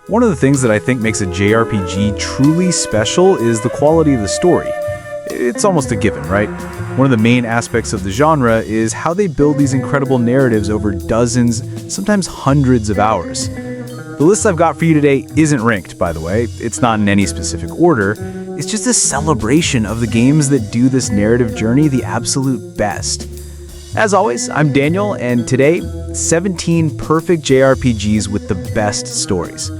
One of the things that I think makes a JRPG truly special is the quality of the story. It's almost a given, right? One of the main aspects of the genre is how they build these incredible narratives over dozens, sometimes hundreds of hours. The list I've got for you today isn't ranked, by the way. It's not in any specific order. It's just a celebration of the games that do this narrative journey the absolute best. As always, I'm Daniel, and today, 17 perfect JRPGs with the best stories.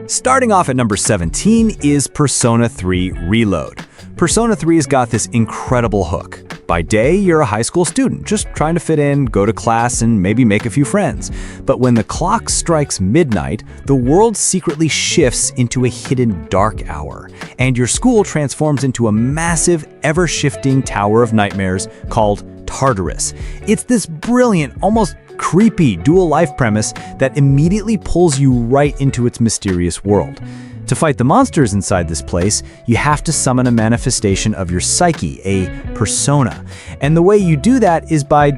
Starting off at number 17 is Persona 3 Reload. Persona 3's got this incredible hook. By day, you're a high school student, just trying to fit in, go to class, and maybe make a few friends. But when the clock strikes midnight, the world secretly shifts into a hidden dark hour, and your school transforms into a massive, ever-shifting tower of nightmares called Tartarus. It's this brilliant, almost creepy dual life premise that immediately pulls you right into its mysterious world. To fight the monsters inside this place, you have to summon a manifestation of your psyche, a persona. And the way you do that is by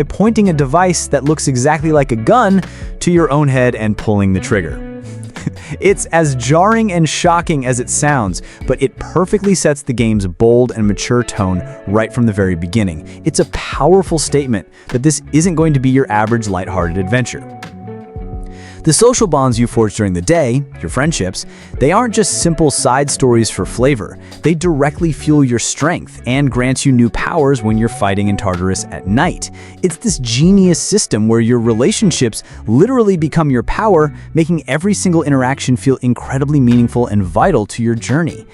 pointing a device that looks exactly like a gun to your own head and pulling the trigger. It's as jarring and shocking as it sounds, but it perfectly sets the game's bold and mature tone right from the very beginning. It's a powerful statement that this isn't going to be your average lighthearted adventure. The social bonds you forge during the day, your friendships, they aren't just simple side stories for flavor. They directly fuel your strength and grant you new powers when you're fighting in Tartarus at night. It's this genius system where your relationships literally become your power, making every single interaction feel incredibly meaningful and vital to your journey.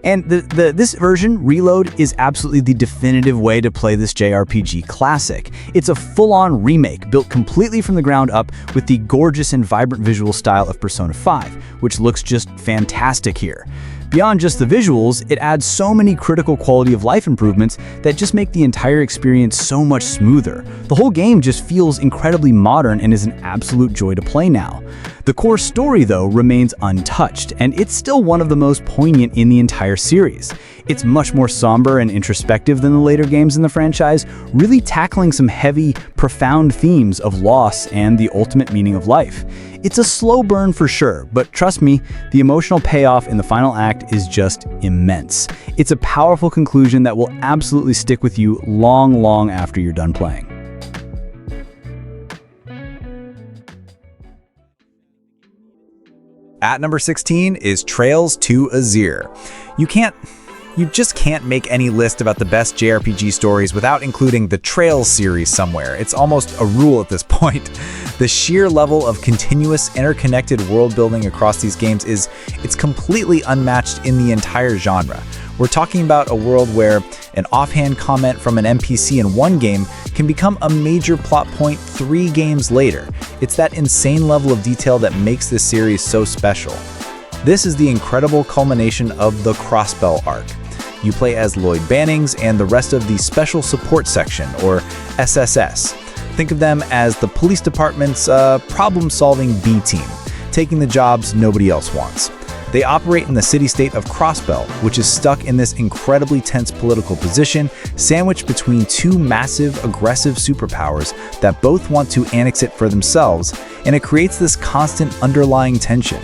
And this version, Reload, is absolutely the definitive way to play this JRPG classic. It's a full-on remake, built completely from the ground up with the gorgeous and vibrant visual style of Persona 5, which looks just fantastic here. Beyond just the visuals, it adds so many critical quality of life improvements that just make the entire experience so much smoother. The whole game just feels incredibly modern and is an absolute joy to play now. The core story, though, remains untouched, and it's still one of the most poignant in the entire series. It's much more somber and introspective than the later games in the franchise, really tackling some heavy, profound themes of loss and the ultimate meaning of life. It's a slow burn for sure, but trust me, the emotional payoff in the final act is just immense. It's a powerful conclusion that will absolutely stick with you long, long after you're done playing. At number 16 is Trails to Azir. You just can't make any list about the best JRPG stories without including the Trails series somewhere. It's almost a rule at this point. The sheer level of continuous, interconnected world building across these games it's completely unmatched in the entire genre. We're talking about a world where an offhand comment from an NPC in one game can become a major plot point 3 games later. It's that insane level of detail that makes this series so special. This is the incredible culmination of the Crossbell arc. You play as Lloyd Bannings and the rest of the Special Support Section, or SSS. Think of them as the police department's problem-solving B team, taking the jobs nobody else wants. They operate in the city-state of Crossbell, which is stuck in this incredibly tense political position, sandwiched between two massive, aggressive superpowers that both want to annex it for themselves, and it creates this constant underlying tension.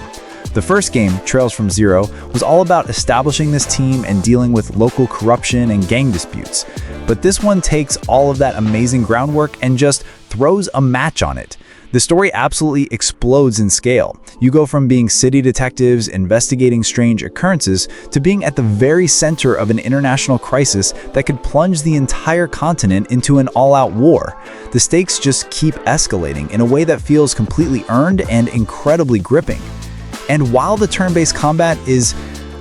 The first game, Trails from Zero, was all about establishing this team and dealing with local corruption and gang disputes. But this one takes all of that amazing groundwork and just throws a match on it. The story absolutely explodes in scale. You go from being city detectives investigating strange occurrences to being at the very center of an international crisis that could plunge the entire continent into an all-out war. The stakes just keep escalating in a way that feels completely earned and incredibly gripping. And while the turn-based combat is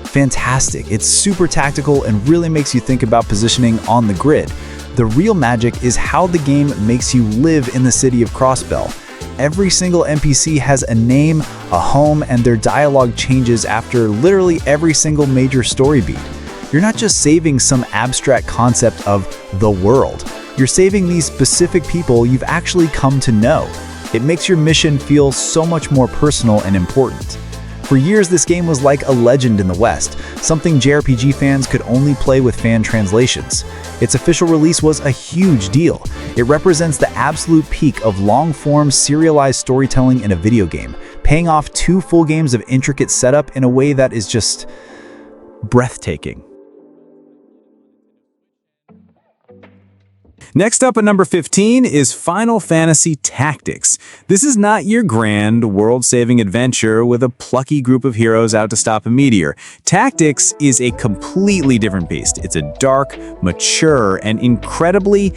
fantastic, it's super tactical and really makes you think about positioning on the grid, the real magic is how the game makes you live in the city of Crossbell. Every single NPC has a name, a home, and their dialogue changes after literally every single major story beat. You're not just saving some abstract concept of the world. You're saving these specific people you've actually come to know. It makes your mission feel so much more personal and important. For years, this game was like a legend in the West, something JRPG fans could only play with fan translations. Its official release was a huge deal. It represents the absolute peak of long-form serialized storytelling in a video game, paying off 2 full games of intricate setup in a way that is just breathtaking. Next up at number 15 is Final Fantasy Tactics. This is not your grand, world-saving adventure with a plucky group of heroes out to stop a meteor. Tactics is a completely different beast. It's a dark, mature, and incredibly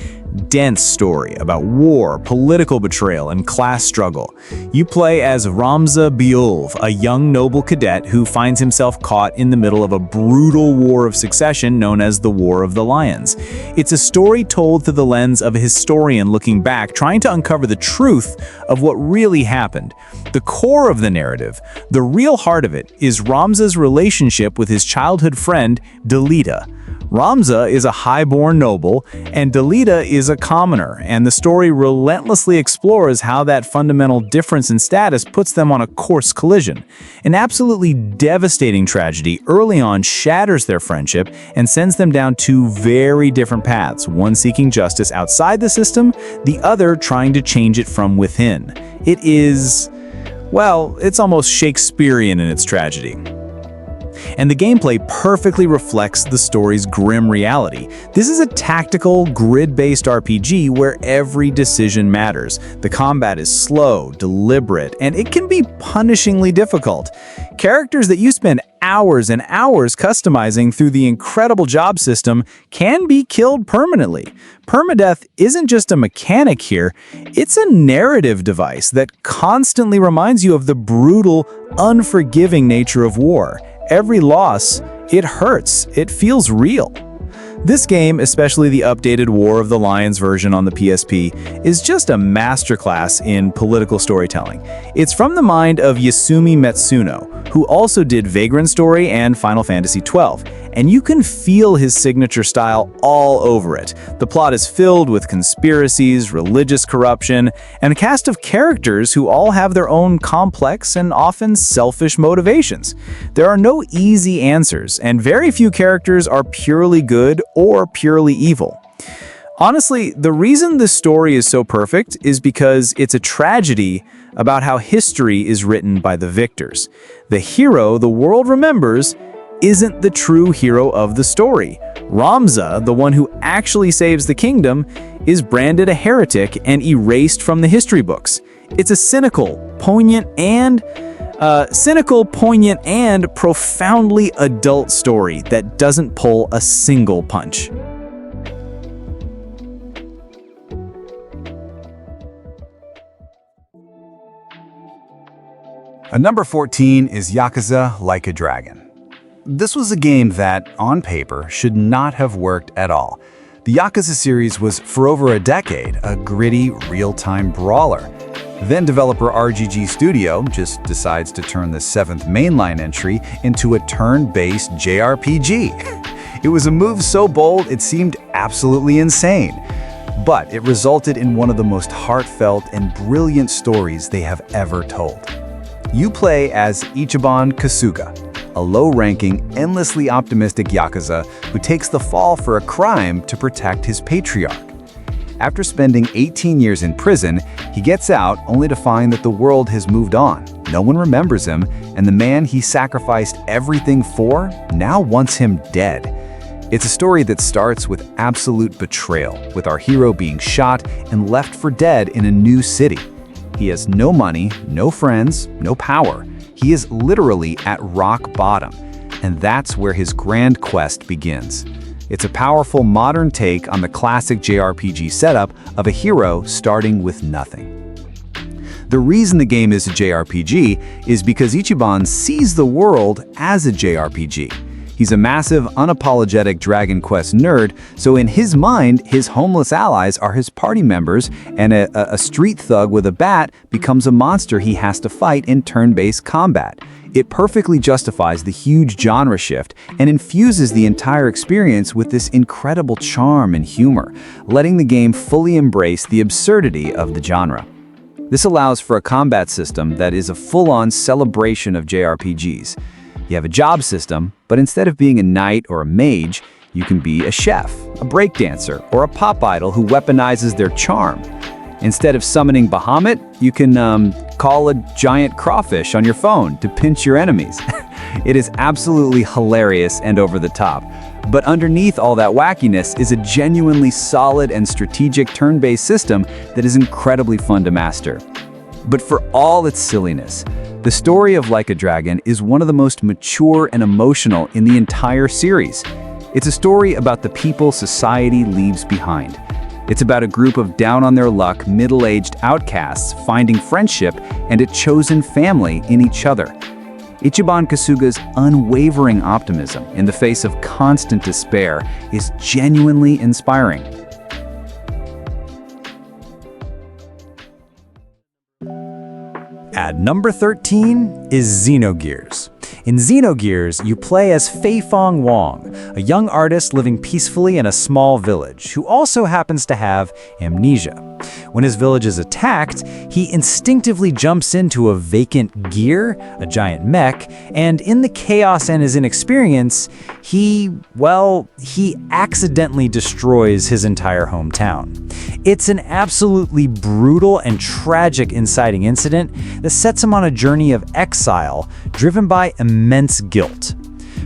dense story about war, political betrayal, and class struggle. You play as Ramza Beulve, a young noble cadet who finds himself caught in the middle of a brutal war of succession known as the War of the Lions. It's a story told through the lens of a historian looking back, trying to uncover the truth of what really happened. The core of the narrative, the real heart of it, is Ramza's relationship with his childhood friend, Delita. Ramza is a high-born noble, and Delita is a commoner, and the story relentlessly explores how that fundamental difference in status puts them on a course collision. An absolutely devastating tragedy early on shatters their friendship and sends them down 2 very different paths, one seeking justice outside the system, the other trying to change it from within. It is, well, it's almost Shakespearean in its tragedy. And the gameplay perfectly reflects the story's grim reality. This is a tactical, grid-based RPG where every decision matters. The combat is slow, deliberate, and it can be punishingly difficult. Characters that you spend hours and hours customizing through the incredible job system can be killed permanently. Permadeath isn't just a mechanic here, it's a narrative device that constantly reminds you of the brutal, unforgiving nature of war. Every loss, it hurts, it feels real. This game, especially the updated War of the Lions version on the PSP, is just a masterclass in political storytelling. It's from the mind of Yasumi Matsuno, who also did Vagrant Story and Final Fantasy XII, and you can feel his signature style all over it. The plot is filled with conspiracies, religious corruption, and a cast of characters who all have their own complex and often selfish motivations. There are no easy answers, and very few characters are purely good or purely evil. Honestly, the reason this story is so perfect is because it's a tragedy about how history is written by the victors. The hero the world remembers isn't the true hero of the story. Ramza, the one who actually saves the kingdom, is branded a heretic and erased from the history books. It's a cynical, poignant, and profoundly adult story that doesn't pull a single punch. At number 14 is Yakuza Like a Dragon. This was a game that, on paper, should not have worked at all. The Yakuza series was, for over a decade, a gritty, real-time brawler. Then developer RGG Studio just decides to turn the 7th mainline entry into a turn-based JRPG. It was a move so bold it seemed absolutely insane. But it resulted in one of the most heartfelt and brilliant stories they have ever told. You play as Ichiban Kasuga, a low-ranking, endlessly optimistic Yakuza who takes the fall for a crime to protect his patriarch. After spending 18 years in prison, he gets out only to find that the world has moved on. No one remembers him, and the man he sacrificed everything for now wants him dead. It's a story that starts with absolute betrayal, with our hero being shot and left for dead in a new city. He has no money, no friends, no power. He is literally at rock bottom, and that's where his grand quest begins. It's a powerful modern take on the classic JRPG setup of a hero starting with nothing. The reason the game is a JRPG is because Ichiban sees the world as a JRPG. He's a massive, unapologetic Dragon Quest nerd, so in his mind, his homeless allies are his party members, and a street thug with a bat becomes a monster he has to fight in turn-based combat. It perfectly justifies the huge genre shift and infuses the entire experience with this incredible charm and humor, letting the game fully embrace the absurdity of the genre. This allows for a combat system that is a full-on celebration of JRPGs. You have a job system, but instead of being a knight or a mage, you can be a chef, a breakdancer, or a pop idol who weaponizes their charm. Instead of summoning Bahamut, you can call a giant crawfish on your phone to pinch your enemies. It is absolutely hilarious and over the top. But underneath all that wackiness is a genuinely solid and strategic turn-based system that is incredibly fun to master. But for all its silliness, the story of Like a Dragon is one of the most mature and emotional in the entire series. It's a story about the people society leaves behind. It's about a group of down-on-their-luck, middle-aged outcasts finding friendship and a chosen family in each other. Ichiban Kasuga's unwavering optimism in the face of constant despair is genuinely inspiring. At number 13 is Xenogears. In Xenogears, you play as Feifong Wong, a young artist living peacefully in a small village who also happens to have amnesia. When his village is attacked, he instinctively jumps into a vacant gear, a giant mech, and in the chaos and his inexperience, he accidentally destroys his entire hometown. It's an absolutely brutal and tragic inciting incident that sets him on a journey of exile driven by immense guilt.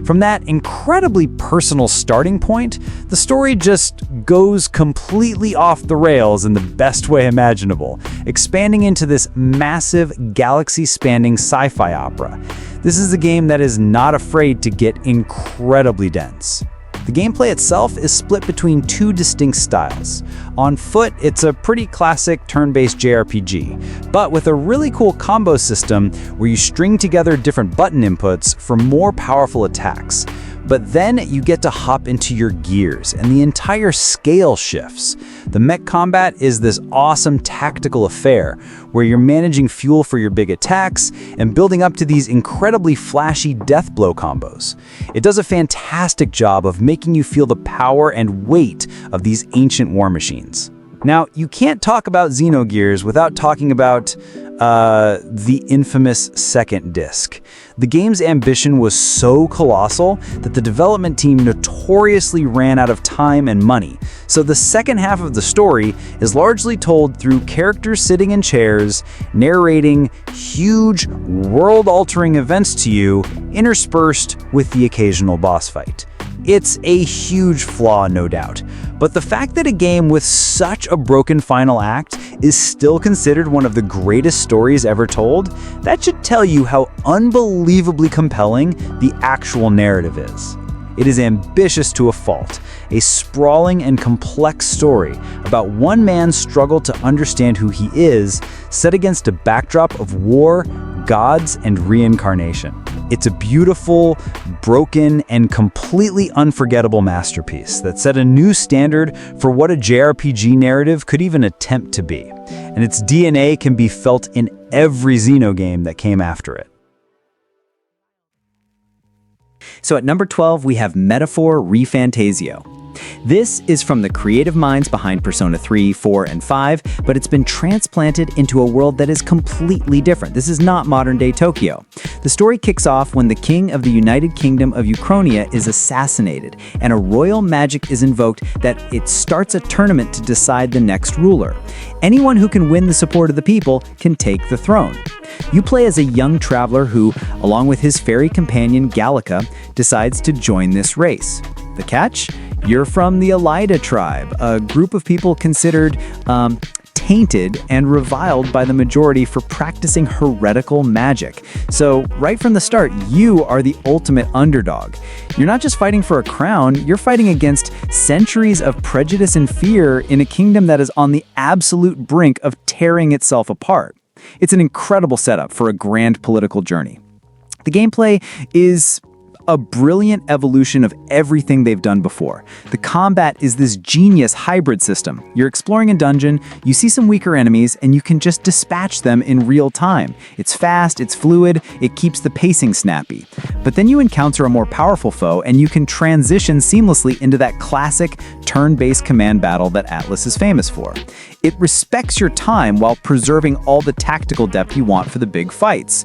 From that incredibly personal starting point, the story just goes completely off the rails in the best way imaginable, expanding into this massive, galaxy-spanning sci-fi opera. This is a game that is not afraid to get incredibly dense. The gameplay itself is split between two distinct styles. On foot, it's a pretty classic turn-based JRPG, but with a really cool combo system where you string together different button inputs for more powerful attacks. But then you get to hop into your gears, and the entire scale shifts. The mech combat is this awesome tactical affair where you're managing fuel for your big attacks and building up to these incredibly flashy death blow combos. It does a fantastic job of making you feel the power and weight of these ancient war machines. Now, you can't talk about Xenogears without talking about the infamous second disc. The game's ambition was so colossal that the development team notoriously ran out of time and money. So the second half of the story is largely told through characters sitting in chairs, narrating huge, world-altering events to you, interspersed with the occasional boss fight. It's a huge flaw, no doubt. But the fact that a game with such a broken final act is still considered one of the greatest stories ever told, that should tell you how unbelievably compelling the actual narrative is. It is ambitious to a fault, a sprawling and complex story about one man's struggle to understand who he is, set against a backdrop of war, gods, and reincarnation. It's a beautiful, broken, and completely unforgettable masterpiece that set a new standard for what a JRPG narrative could even attempt to be. And its DNA can be felt in every Xeno game that came after it. So at number 12, we have Metaphor ReFantasio. This is from the creative minds behind Persona 3, 4, and 5, but it's been transplanted into a world that is completely different. This is not modern-day Tokyo. The story kicks off when the king of the United Kingdom of Uchronia is assassinated, and a royal magic is invoked that it starts a tournament to decide the next ruler. Anyone who can win the support of the people can take the throne. You play as a young traveler who, along with his fairy companion Gallica, decides to join this race. The catch? You're from the Elida tribe, a group of people considered tainted and reviled by the majority for practicing heretical magic. So right from the start, you are the ultimate underdog. You're not just fighting for a crown, you're fighting against centuries of prejudice and fear in a kingdom that is on the absolute brink of tearing itself apart. It's an incredible setup for a grand political journey. The gameplay is a brilliant evolution of everything they've done before. The combat is this genius hybrid system. You're exploring a dungeon, you see some weaker enemies, and you can just dispatch them in real time. It's fast, it's fluid, it keeps the pacing snappy. But then you encounter a more powerful foe, and you can transition seamlessly into that classic turn-based command battle that Atlas is famous for. It respects your time while preserving all the tactical depth you want for the big fights.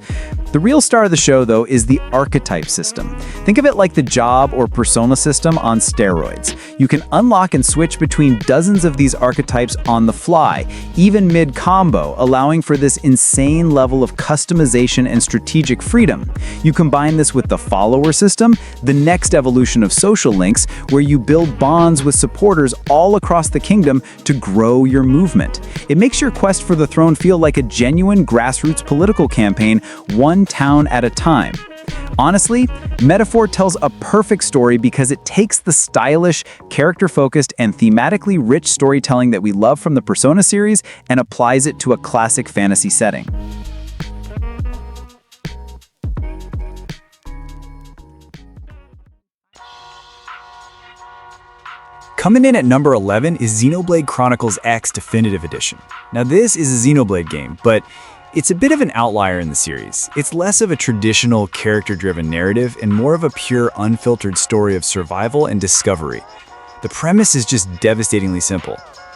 The real star of the show, though, is the archetype system. Think of it like the job or persona system on steroids. You can unlock and switch between dozens of these archetypes on the fly, even mid-combo, allowing for this insane level of customization and strategic freedom. You combine this with the follower system, the next evolution of social links, where you build bonds with supporters all across the kingdom to grow your movement. It makes your quest for the throne feel like a genuine grassroots political campaign, one town at a time. Honestly, Metaphor tells a perfect story because it takes the stylish, character-focused, and thematically rich storytelling that we love from the Persona series and applies it to a classic fantasy setting. Coming in at number 11 is Xenoblade Chronicles X Definitive Edition. Now this is a Xenoblade game, but it's a bit of an outlier in the series. It's less of a traditional character-driven narrative and more of a pure, unfiltered story of survival and discovery. The premise is just devastatingly simple.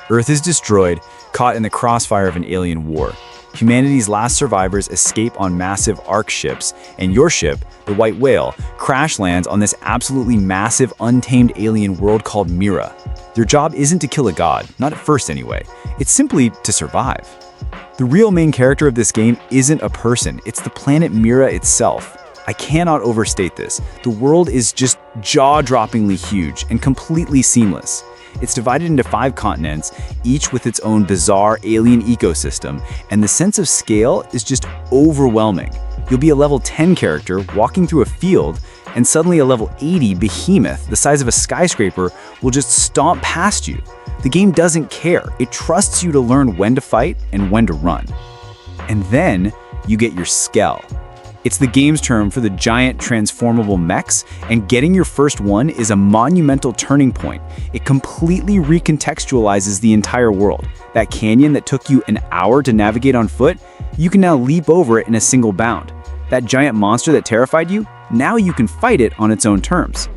Earth is destroyed, caught in the crossfire of an alien war. Humanity's last survivors escape on massive Ark ships, and your ship, the White Whale, crash lands on this absolutely massive, untamed alien world called Mira. Their job isn't to kill a god, not at first anyway. It's simply to survive. The real main character of this game isn't a person, it's the planet Mira itself. I cannot overstate this. The world is just jaw-droppingly huge and completely seamless. It's divided into 5 continents, each with its own bizarre alien ecosystem, and the sense of scale is just overwhelming. You'll be a level 10 character walking through a field, and suddenly a level 80 behemoth the size of a skyscraper will just stomp past you. The game doesn't care. It trusts you to learn when to fight and when to run. And then you get your Skell. It's the game's term for the giant transformable mechs, and getting your first one is a monumental turning point. It completely recontextualizes the entire world. That canyon that took you an hour to navigate on foot, you can now leap over it in a single bound. That giant monster that terrified you, now you can fight it on its own terms.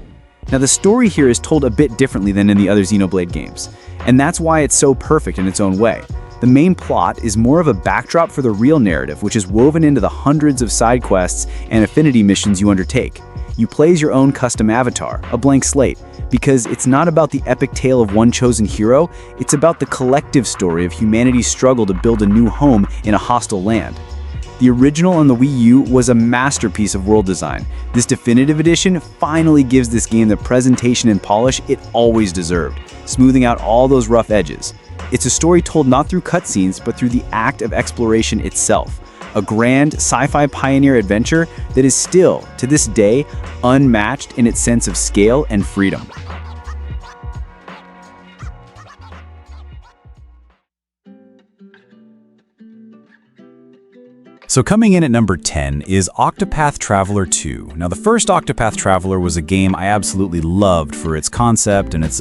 Now the story here is told a bit differently than in the other Xenoblade games, and that's why it's so perfect in its own way. The main plot is more of a backdrop for the real narrative, which is woven into the hundreds of side quests and affinity missions you undertake. You play as your own custom avatar, a blank slate, because it's not about the epic tale of one chosen hero, it's about the collective story of humanity's struggle to build a new home in a hostile land. The original on the Wii U was a masterpiece of world design. This definitive edition finally gives this game the presentation and polish it always deserved, smoothing out all those rough edges. It's a story told not through cutscenes, but through the act of exploration itself. A grand sci-fi pioneer adventure that is still, to this day, unmatched in its sense of scale and freedom. So coming in at number 10 is Octopath Traveler 2. Now the first Octopath Traveler was a game I absolutely loved for its concept and its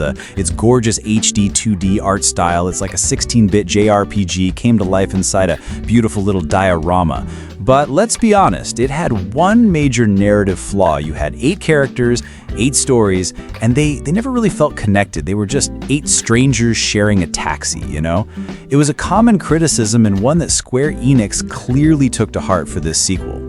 gorgeous HD 2D art style. It's like a 16-bit JRPG came to life inside a beautiful little diorama. But let's be honest, it had one major narrative flaw. You had 8 characters, 8 stories, and they never really felt connected. They were just 8 strangers sharing a taxi, you know? It was a common criticism and one that Square Enix clearly took to heart for this sequel.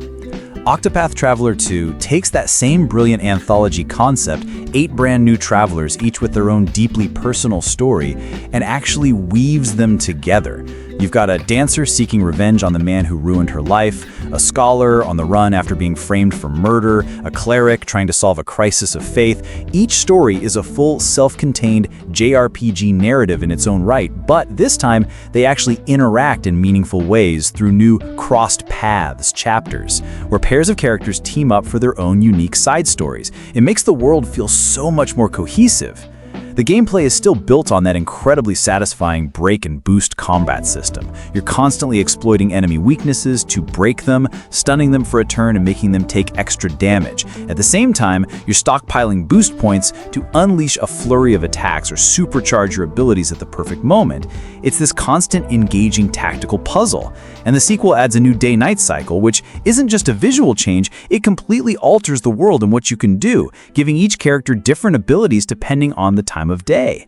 Octopath Traveler 2 takes that same brilliant anthology concept, 8 brand new travelers, each with their own deeply personal story, and actually weaves them together. You've got a dancer seeking revenge on the man who ruined her life, a scholar on the run after being framed for murder, a cleric trying to solve a crisis of faith. Each story is a full, self-contained JRPG narrative in its own right, but this time they actually interact in meaningful ways through new crossed paths chapters, where pairs of characters team up for their own unique side stories. It makes the world feel so much more cohesive. The gameplay is still built on that incredibly satisfying break and boost combat system. You're constantly exploiting enemy weaknesses to break them, stunning them for a turn and making them take extra damage. At the same time, you're stockpiling boost points to unleash a flurry of attacks or supercharge your abilities at the perfect moment. It's this constant engaging tactical puzzle. And the sequel adds a new day-night cycle, which isn't just a visual change, it completely alters the world and what you can do, giving each character different abilities depending on the time time of day.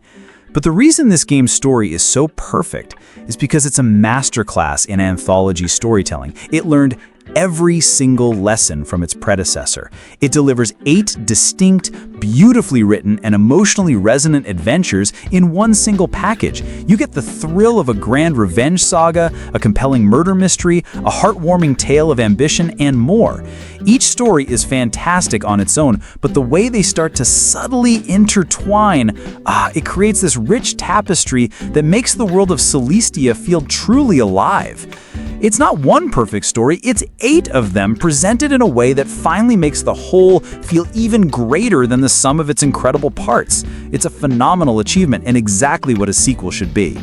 But the reason this game's story is so perfect is because it's a masterclass in anthology storytelling. It learned every single lesson from its predecessor. It delivers 8 distinct, beautifully written, and emotionally resonant adventures in one single package. You get the thrill of a grand revenge saga, a compelling murder mystery, a heartwarming tale of ambition, and more. Each story is fantastic on its own, but the way they start to subtly intertwine, it creates this rich tapestry that makes the world of Celestia feel truly alive. It's not one perfect story, it's 8 of them presented in a way that finally makes the whole feel even greater than the sum of its incredible parts. It's a phenomenal achievement and exactly what a sequel should be.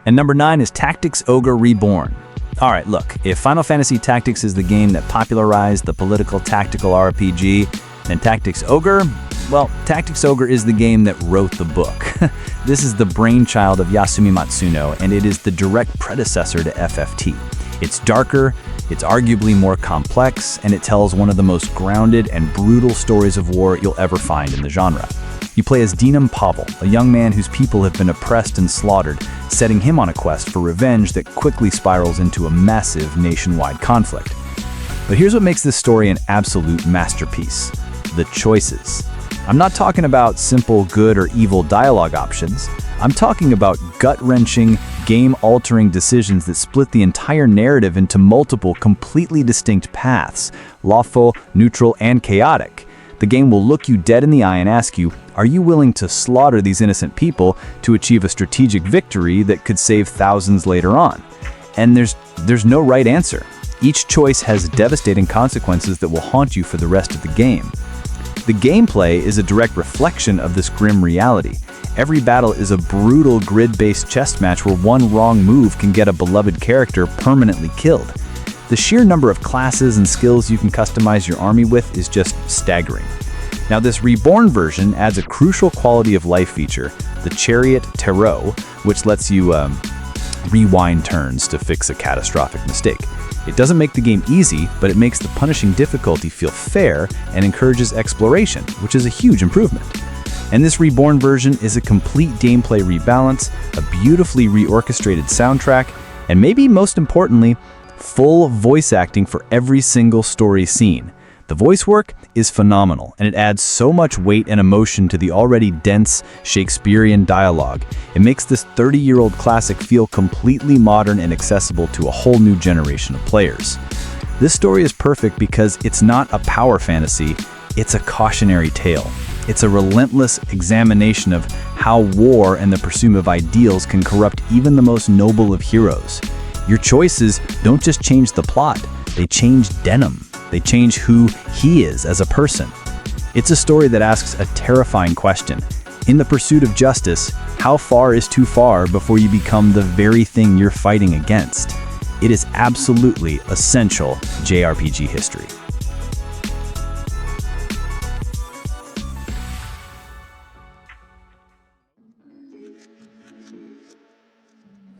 And number 9 is Tactics Ogre Reborn. Alright, look, if Final Fantasy Tactics is the game that popularized the political tactical RPG, then Tactics Ogre, well, Tactics Ogre is the game that wrote the book. This is the brainchild of Yasumi Matsuno, and it is the direct predecessor to FFT. It's darker, it's arguably more complex, and it tells one of the most grounded and brutal stories of war you'll ever find in the genre. You play as Dinam Pavel, a young man whose people have been oppressed and slaughtered, setting him on a quest for revenge that quickly spirals into a massive nationwide conflict. But here's what makes this story an absolute masterpiece: the choices. I'm not talking about simple good or evil dialogue options. I'm talking about gut-wrenching, game-altering decisions that split the entire narrative into multiple, completely distinct paths: lawful, neutral, and chaotic. The game will look you dead in the eye and ask you, are you willing to slaughter these innocent people to achieve a strategic victory that could save thousands later on? And there's no right answer. Each choice has devastating consequences that will haunt you for the rest of the game. The gameplay is a direct reflection of this grim reality. Every battle is a brutal grid-based chess match where one wrong move can get a beloved character permanently killed. The sheer number of classes and skills you can customize your army with is just staggering. Now, this reborn version adds a crucial quality of life feature, the Chariot Tarot, which lets you rewind turns to fix a catastrophic mistake. It doesn't make the game easy, but it makes the punishing difficulty feel fair and encourages exploration, which is a huge improvement. And this reborn version is a complete gameplay rebalance, a beautifully reorchestrated soundtrack, and maybe most importantly, full voice acting for every single story scene. The voice work is phenomenal, and it adds so much weight and emotion to the already dense Shakespearean dialogue. It makes this 30-year-old classic feel completely modern and accessible to a whole new generation of players. This story is perfect because it's not a power fantasy, it's a cautionary tale. It's a relentless examination of how war and the pursuit of ideals can corrupt even the most noble of heroes. Your choices don't just change the plot, they change Denham. They change who he is as a person. It's a story that asks a terrifying question. In the pursuit of justice, how far is too far before you become the very thing you're fighting against? It is absolutely essential JRPG history.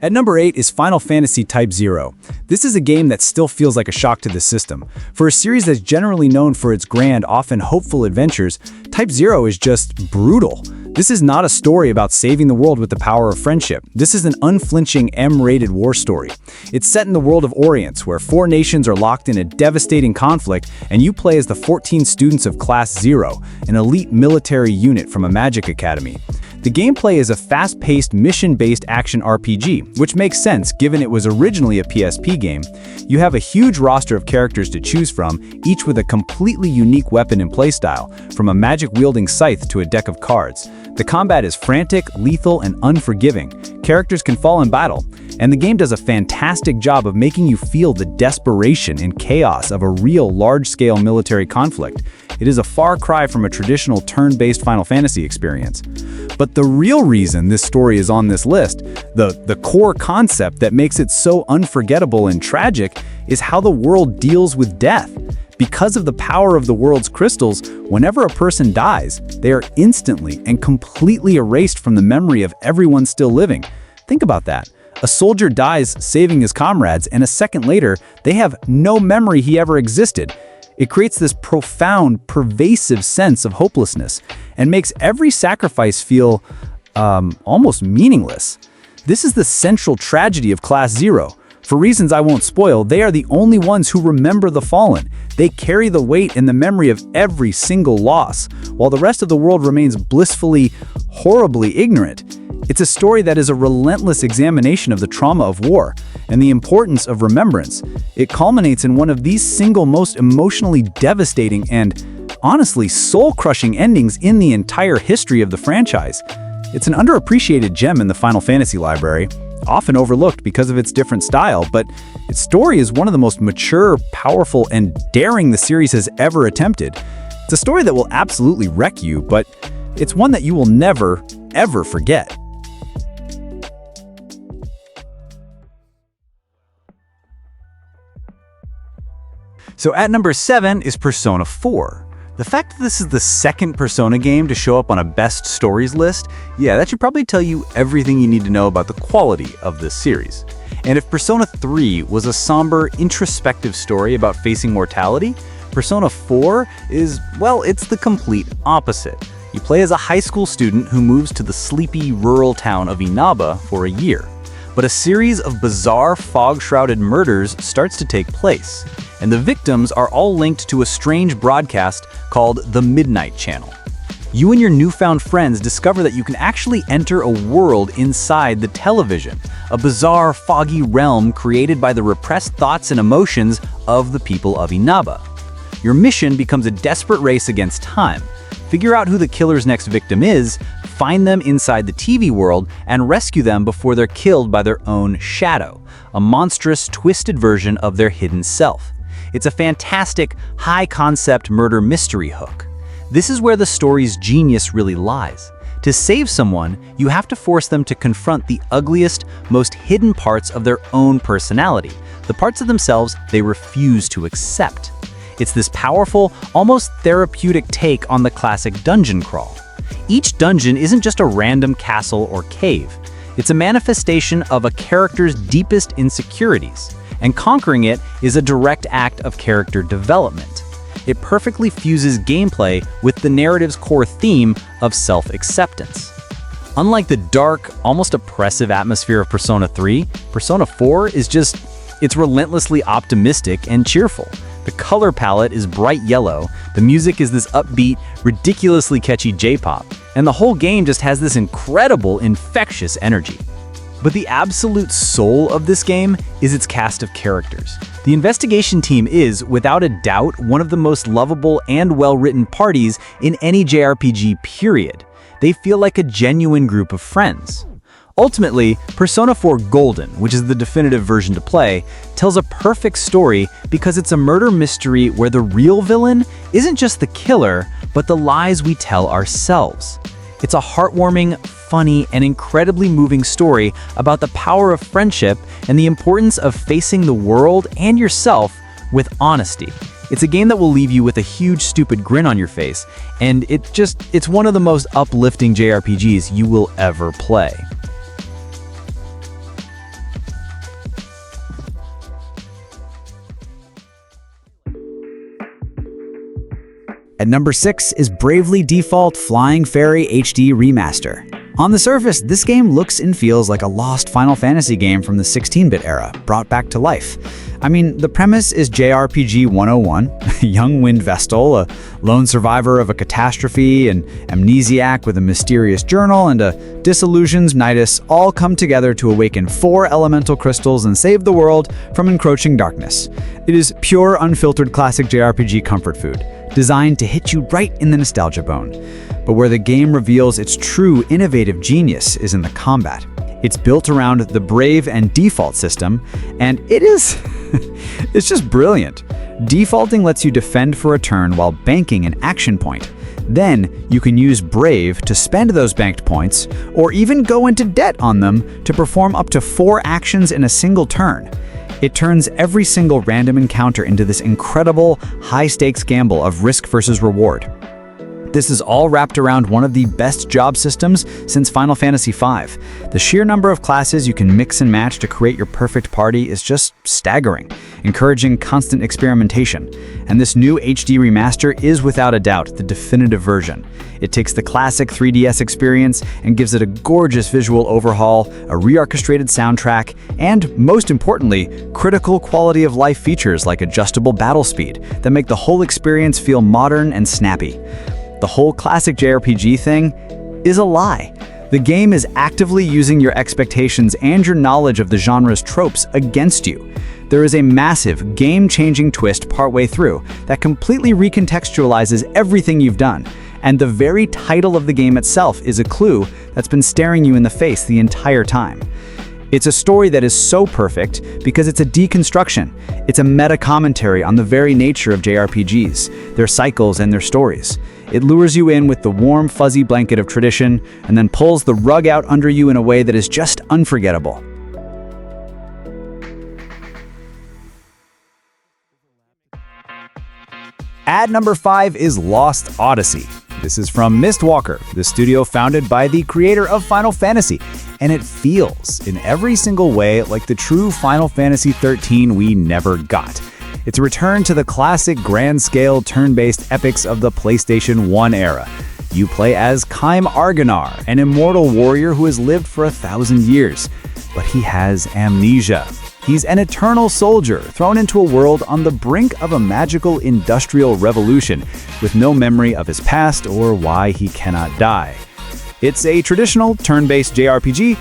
At number 8 is Final Fantasy Type 0. This is a game that still feels like a shock to the system. For a series that's generally known for its grand, often hopeful adventures, Type 0 is just brutal. This is not a story about saving the world with the power of friendship. This is an unflinching M-rated war story. It's set in the world of Orient, where 4 nations are locked in a devastating conflict, and you play as the 14 students of Class 0, an elite military unit from a magic academy. The gameplay is a fast-paced, mission-based action RPG, which makes sense given it was originally a PSP game. You have a huge roster of characters to choose from, each with a completely unique weapon and playstyle, from a magic-wielding scythe to a deck of cards. The combat is frantic, lethal, and unforgiving. Characters can fall in battle, and the game does a fantastic job of making you feel the desperation and chaos of a real large-scale military conflict. It is a far cry from a traditional turn-based Final Fantasy experience. But the real reason this story is on this list, the core concept that makes it so unforgettable and tragic, is how the world deals with death. Because of the power of the world's crystals, whenever a person dies, they are instantly and completely erased from the memory of everyone still living. Think about that. A soldier dies saving his comrades, and a second later, they have no memory he ever existed. It creates this profound, pervasive sense of hopelessness and makes every sacrifice feel almost meaningless. This is the central tragedy of Class Zero. For reasons I won't spoil, they are the only ones who remember the fallen. They carry the weight and the memory of every single loss, while the rest of the world remains blissfully, horribly ignorant. It's a story that is a relentless examination of the trauma of war and the importance of remembrance. It culminates in one of these single most emotionally devastating and, honestly, soul-crushing endings in the entire history of the franchise. It's an underappreciated gem in the Final Fantasy library, often overlooked because of its different style, but its story is one of the most mature, powerful, and daring the series has ever attempted. It's a story that will absolutely wreck you, but it's one that you will never, ever forget. So at number 7 is Persona 4. The fact that this is the second Persona game to show up on a best stories list, yeah, that should probably tell you everything you need to know about the quality of this series. And if Persona 3 was a somber, introspective story about facing mortality, Persona 4 is, well, it's the complete opposite. You play as a high school student who moves to the sleepy, rural town of Inaba for a year. But a series of bizarre, fog-shrouded murders starts to take place, and the victims are all linked to a strange broadcast called the Midnight Channel. You and your newfound friends discover that you can actually enter a world inside the television, a bizarre, foggy realm created by the repressed thoughts and emotions of the people of Inaba. Your mission becomes a desperate race against time. Figure out who the killer's next victim is, find them inside the TV world, and rescue them before they're killed by their own shadow, a monstrous, twisted version of their hidden self. It's a fantastic, high-concept murder mystery hook. This is where the story's genius really lies. To save someone, you have to force them to confront the ugliest, most hidden parts of their own personality, the parts of themselves they refuse to accept. It's this powerful, almost therapeutic take on the classic dungeon crawl. Each dungeon isn't just a random castle or cave. It's a manifestation of a character's deepest insecurities, and conquering it is a direct act of character development. It perfectly fuses gameplay with the narrative's core theme of self-acceptance. Unlike the dark, almost oppressive atmosphere of Persona 3, Persona 4 is it's relentlessly optimistic and cheerful. The color palette is bright yellow, the music is this upbeat, ridiculously catchy J-pop, and the whole game just has this incredible, infectious energy. But the absolute soul of this game is its cast of characters. The investigation team is, without a doubt, one of the most lovable and well-written parties in any JRPG period. They feel like a genuine group of friends. Ultimately, Persona 4 Golden, which is the definitive version to play, tells a perfect story because it's a murder mystery where the real villain isn't just the killer, but the lies we tell ourselves. It's a heartwarming, funny, and incredibly moving story about the power of friendship and the importance of facing the world and yourself with honesty. It's a game that will leave you with a huge stupid grin on your face, and it's one of the most uplifting JRPGs you will ever play. At number 6 is Bravely Default Flying Fairy HD Remaster. On the surface, this game looks and feels like a lost Final Fantasy game from the 16-bit era, brought back to life. I mean, the premise is JRPG 101, a young Wind Vestal, a lone survivor of a catastrophe, an amnesiac with a mysterious journal, and a disillusioned Nidus all come together to awaken 4 elemental crystals and save the world from encroaching darkness. It is pure, unfiltered classic JRPG comfort food, designed to hit you right in the nostalgia bone. But where the game reveals its true innovative genius is in the combat. It's built around the Brave and Default system, and it's just brilliant. Defaulting lets you defend for a turn while banking an action point. Then you can use Brave to spend those banked points, or even go into debt on them to perform up to 4 actions in a single turn. It turns every single random encounter into this incredible, high-stakes gamble of risk versus reward. This is all wrapped around one of the best job systems since Final Fantasy V. The sheer number of classes you can mix and match to create your perfect party is just staggering, encouraging constant experimentation. And this new HD remaster is without a doubt the definitive version. It takes the classic 3DS experience and gives it a gorgeous visual overhaul, a reorchestrated soundtrack, and, most importantly, critical quality of life features like adjustable battle speed that make the whole experience feel modern and snappy. The whole classic JRPG thing is a lie. The game is actively using your expectations and your knowledge of the genre's tropes against you. There is a massive, game-changing twist partway through that completely recontextualizes everything you've done. And the very title of the game itself is a clue that's been staring you in the face the entire time. It's a story that is so perfect because it's a deconstruction. It's a meta-commentary on the very nature of JRPGs, their cycles and their stories. It lures you in with the warm, fuzzy blanket of tradition and then pulls the rug out under you in a way that is just unforgettable. At number 5 is Lost Odyssey. This is from Mistwalker, the studio founded by the creator of Final Fantasy, and it feels, in every single way, like the true Final Fantasy XIII we never got. It's a return to the classic grand-scale turn-based epics of the PlayStation 1 era. You play as Kaim Argonar, an immortal warrior who has lived for 1,000 years, but he has amnesia. He's an eternal soldier thrown into a world on the brink of a magical industrial revolution, with no memory of his past or why he cannot die. It's a traditional turn-based JRPG,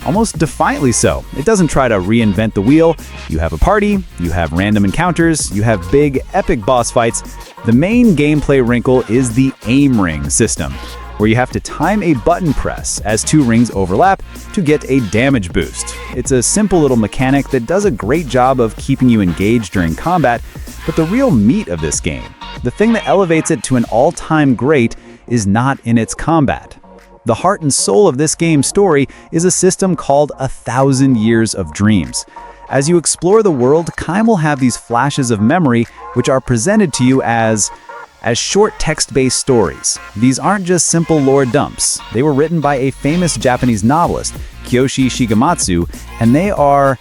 almost defiantly so. It doesn't try to reinvent the wheel. You have a party, you have random encounters, you have big, epic boss fights. The main gameplay wrinkle is the aim ring system, where you have to time a button press as 2 rings overlap to get a damage boost. It's a simple little mechanic that does a great job of keeping you engaged during combat, but the real meat of this game, the thing that elevates it to an all-time great, is not in its combat. The heart and soul of this game's story is a system called 1,000 Years of Dreams. As you explore the world, Kaim will have these flashes of memory which are presented to you as short text-based stories. These aren't just simple lore dumps. They were written by a famous Japanese novelist, Kiyoshi Shigematsu, and they are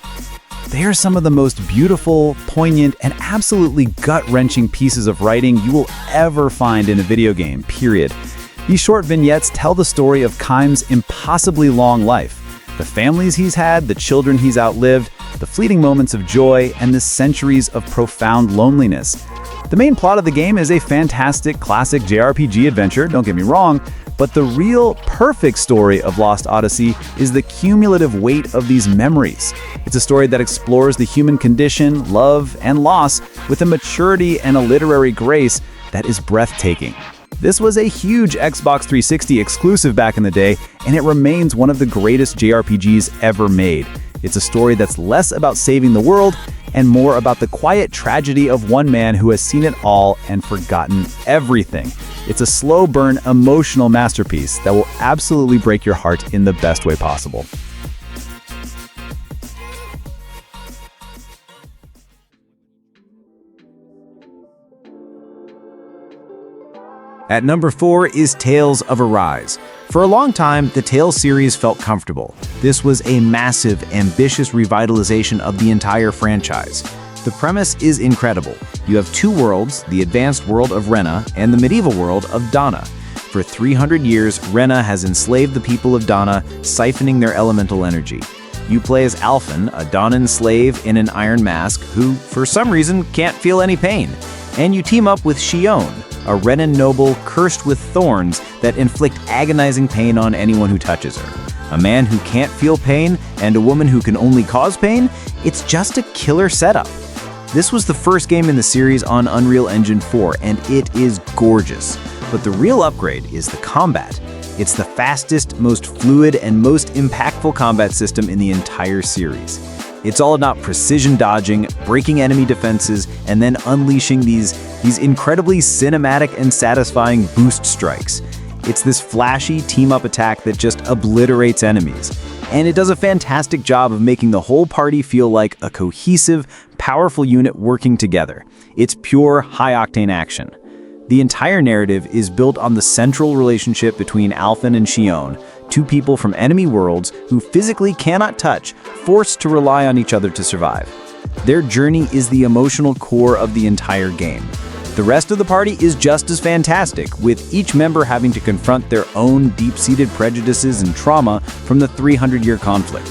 some of the most beautiful, poignant, and absolutely gut-wrenching pieces of writing you will ever find in a video game, period. These short vignettes tell the story of Kaim's impossibly long life, the families he's had, the children he's outlived, the fleeting moments of joy, and the centuries of profound loneliness. The main plot of the game is a fantastic classic JRPG adventure, don't get me wrong, but the real perfect story of Lost Odyssey is the cumulative weight of these memories. It's a story that explores the human condition, love, and loss with a maturity and a literary grace that is breathtaking. This was a huge Xbox 360 exclusive back in the day, and it remains one of the greatest JRPGs ever made. It's a story that's less about saving the world and more about the quiet tragedy of one man who has seen it all and forgotten everything. It's a slow burn, emotional masterpiece that will absolutely break your heart in the best way possible. At number 4 is Tales of Arise. For a long time, the Tales series felt comfortable. This was a massive, ambitious revitalization of the entire franchise. The premise is incredible. You have 2 worlds, the advanced world of Rena and the medieval world of Dana. For 300 years, Rena has enslaved the people of Dana, siphoning their elemental energy. You play as Alphen, a Danan slave in an iron mask who, for some reason, can't feel any pain. And you team up with Shion, a Renan noble cursed with thorns that inflict agonizing pain on anyone who touches her. A man who can't feel pain and a woman who can only cause pain? It's just a killer setup. This was the first game in the series on Unreal Engine 4, and it is gorgeous. But the real upgrade is the combat. It's the fastest, most fluid, and most impactful combat system in the entire series. It's all about precision dodging, breaking enemy defenses, and then unleashing these incredibly cinematic and satisfying boost strikes. It's this flashy team-up attack that just obliterates enemies. And it does a fantastic job of making the whole party feel like a cohesive, powerful unit working together. It's pure, high-octane action. The entire narrative is built on the central relationship between Alphen and Shion, two people from enemy worlds who physically cannot touch, forced to rely on each other to survive. Their journey is the emotional core of the entire game. The rest of the party is just as fantastic, with each member having to confront their own deep-seated prejudices and trauma from the 300-year conflict.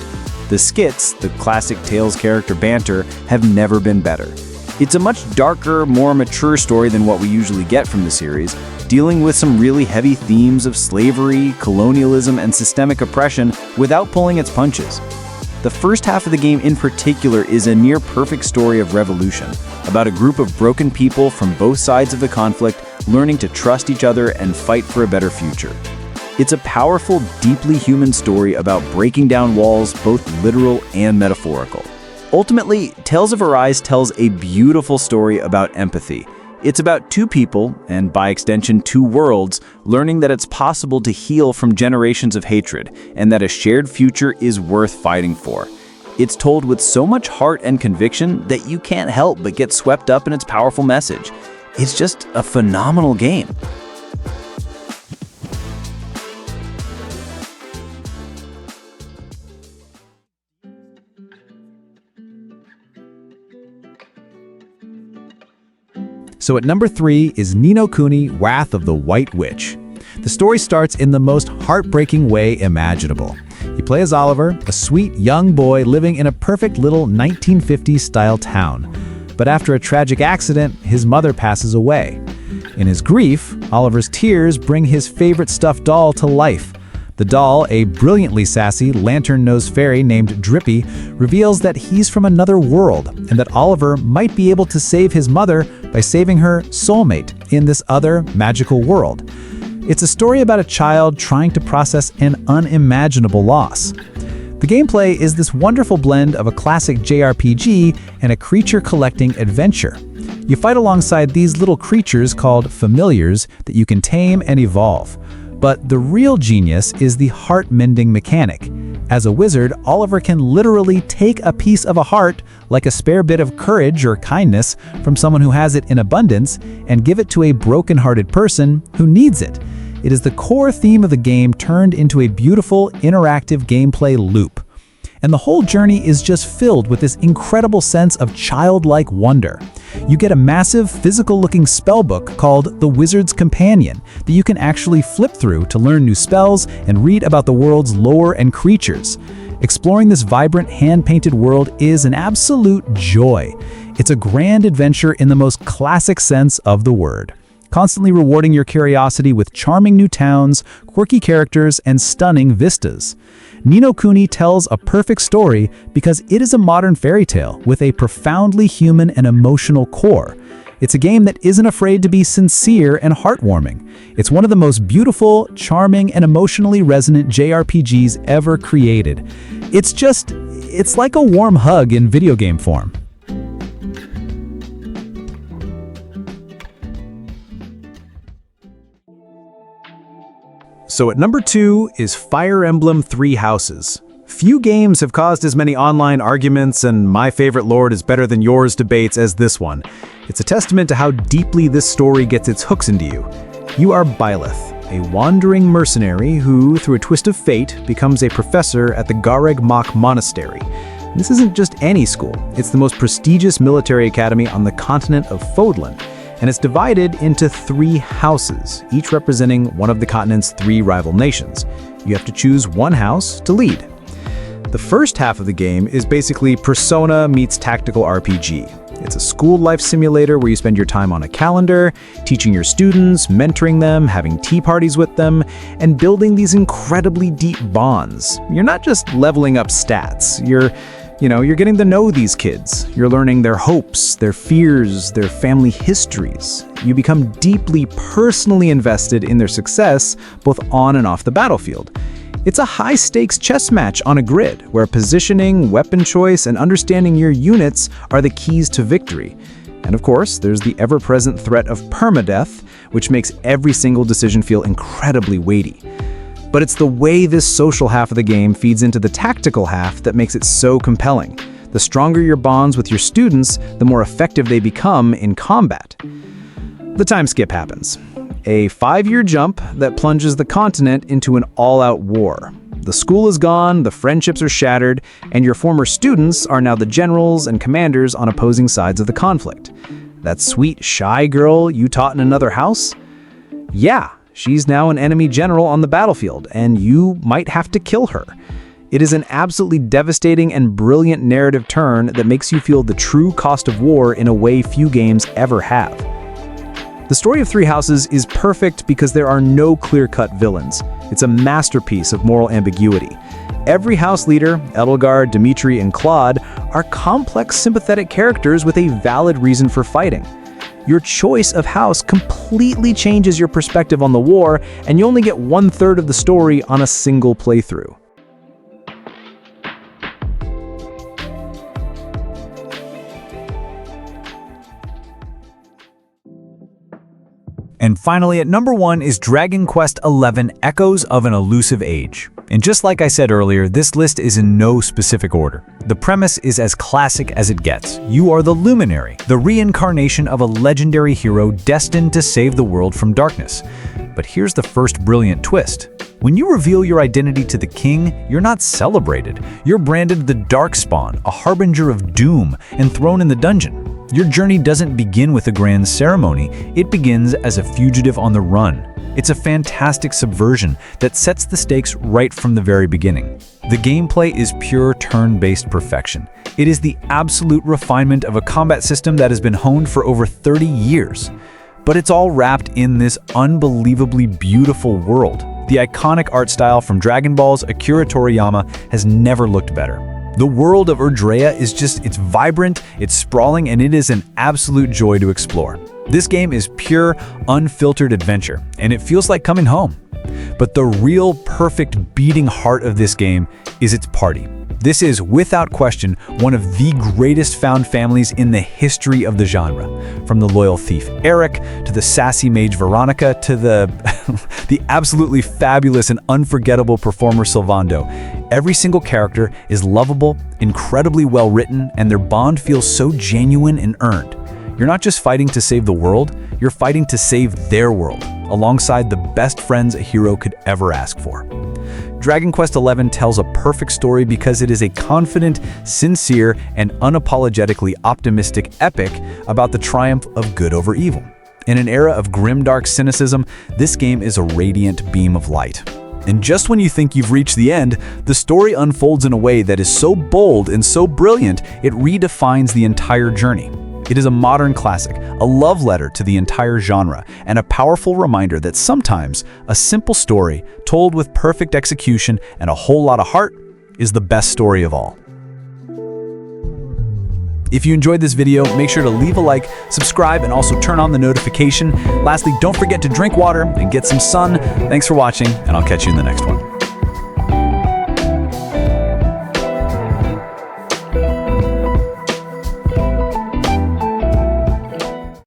The skits, the classic Tales character banter, have never been better. It's a much darker, more mature story than what we usually get from the series, dealing with some really heavy themes of slavery, colonialism, and systemic oppression without pulling its punches. The first half of the game in particular is a near-perfect story of revolution, about a group of broken people from both sides of the conflict learning to trust each other and fight for a better future. It's a powerful, deeply human story about breaking down walls, both literal and metaphorical. Ultimately, Tales of Arise tells a beautiful story about empathy. It's about two people, and by extension two worlds, learning that it's possible to heal from generations of hatred, and that a shared future is worth fighting for. It's told with so much heart and conviction that you can't help but get swept up in its powerful message. It's just a phenomenal game. So at number 3 is Ni no Kuni: Wrath of the White Witch. The story starts in the most heartbreaking way imaginable. You play as Oliver, a sweet young boy living in a perfect little 1950s-style town. But after a tragic accident, his mother passes away. In his grief, Oliver's tears bring his favorite stuffed doll to life. The doll, a brilliantly sassy, lantern-nosed fairy named Drippy, reveals that he's from another world and that Oliver might be able to save his mother by saving her soulmate in this other magical world. It's a story about a child trying to process an unimaginable loss. The gameplay is this wonderful blend of a classic JRPG and a creature-collecting adventure. You fight alongside these little creatures called familiars that you can tame and evolve. But the real genius is the heart-mending mechanic. As a wizard, Oliver can literally take a piece of a heart, like a spare bit of courage or kindness, from someone who has it in abundance, and give it to a broken-hearted person who needs it. It is the core theme of the game turned into a beautiful, interactive gameplay loop. And the whole journey is just filled with this incredible sense of childlike wonder. You get a massive, physical-looking spellbook called The Wizard's Companion that you can actually flip through to learn new spells and read about the world's lore and creatures. Exploring this vibrant, hand-painted world is an absolute joy. It's a grand adventure in the most classic sense of the word, constantly rewarding your curiosity with charming new towns, quirky characters, and stunning vistas. Ni no Kuni tells a perfect story because it is a modern fairy tale with a profoundly human and emotional core. It's a game that isn't afraid to be sincere and heartwarming. It's one of the most beautiful, charming, and emotionally resonant JRPGs ever created. It's like a warm hug in video game form. So at number 2 is Fire Emblem Three Houses. Few games have caused as many online arguments and my favorite lord is better than yours debates as this one. It's a testament to how deeply this story gets its hooks into you. You are Byleth, a wandering mercenary who, through a twist of fate, becomes a professor at the Gareg Mach Monastery. This isn't just any school, it's the most prestigious military academy on the continent of Fodlan. And it's divided into 3 houses, each representing one of the continent's 3 rival nations. You have to choose one house to lead. The first half of the game is basically Persona meets tactical RPG. It's a school life simulator where you spend your time on a calendar, teaching your students, mentoring them, having tea parties with them, and building these incredibly deep bonds. You're not just leveling up stats, you're getting to know these kids. You're learning their hopes, their fears, their family histories. You become deeply personally invested in their success, both on and off the battlefield. It's a high-stakes chess match on a grid, where positioning, weapon choice, and understanding your units are the keys to victory. And of course, there's the ever-present threat of permadeath, which makes every single decision feel incredibly weighty. But it's the way this social half of the game feeds into the tactical half that makes it so compelling. The stronger your bonds with your students, the more effective they become in combat. The time skip happens. A 5-year jump that plunges the continent into an all-out war. The school is gone, the friendships are shattered, and your former students are now the generals and commanders on opposing sides of the conflict. That sweet, shy girl you taught in another house? Yeah, she's now an enemy general on the battlefield, and you might have to kill her. It is an absolutely devastating and brilliant narrative turn that makes you feel the true cost of war in a way few games ever have. The story of Three Houses is perfect because there are no clear-cut villains. It's a masterpiece of moral ambiguity. Every house leader, Edelgard, Dimitri, and Claude, are complex, sympathetic characters with a valid reason for fighting. Your choice of house completely changes your perspective on the war, and you only get 1/3 of the story on a single playthrough. And finally, at number 1 is Dragon Quest XI: Echoes of an Elusive Age. And just like I said earlier, this list is in no specific order. The premise is as classic as it gets. You are the Luminary, the reincarnation of a legendary hero destined to save the world from darkness. But here's the first brilliant twist. When you reveal your identity to the king, you're not celebrated. You're branded the Darkspawn, a harbinger of doom, and thrown in the dungeon. Your journey doesn't begin with a grand ceremony, it begins as a fugitive on the run. It's a fantastic subversion that sets the stakes right from the very beginning. The gameplay is pure turn-based perfection. It is the absolute refinement of a combat system that has been honed for over 30 years. But it's all wrapped in this unbelievably beautiful world. The iconic art style from Dragon Ball's Akira Toriyama has never looked better. The world of Erdrea is it's vibrant, it's sprawling, and it is an absolute joy to explore. This game is pure, unfiltered adventure, and it feels like coming home. But the real perfect beating heart of this game is its party. This is, without question, one of the greatest found families in the history of the genre. From the loyal thief Eric, to the sassy mage Veronica, to the absolutely fabulous and unforgettable performer Sylvando. Every single character is lovable, incredibly well written, and their bond feels so genuine and earned. You're not just fighting to save the world, you're fighting to save their world, alongside the best friends a hero could ever ask for. Dragon Quest XI tells a perfect story because it is a confident, sincere, and unapologetically optimistic epic about the triumph of good over evil. In an era of grimdark cynicism, this game is a radiant beam of light. And just when you think you've reached the end, the story unfolds in a way that is so bold and so brilliant, it redefines the entire journey. It is a modern classic, a love letter to the entire genre, and a powerful reminder that sometimes a simple story told with perfect execution and a whole lot of heart is the best story of all. If you enjoyed this video, make sure to leave a like, subscribe, and also turn on the notification. Lastly, don't forget to drink water and get some sun. Thanks for watching, and I'll catch you in the next one.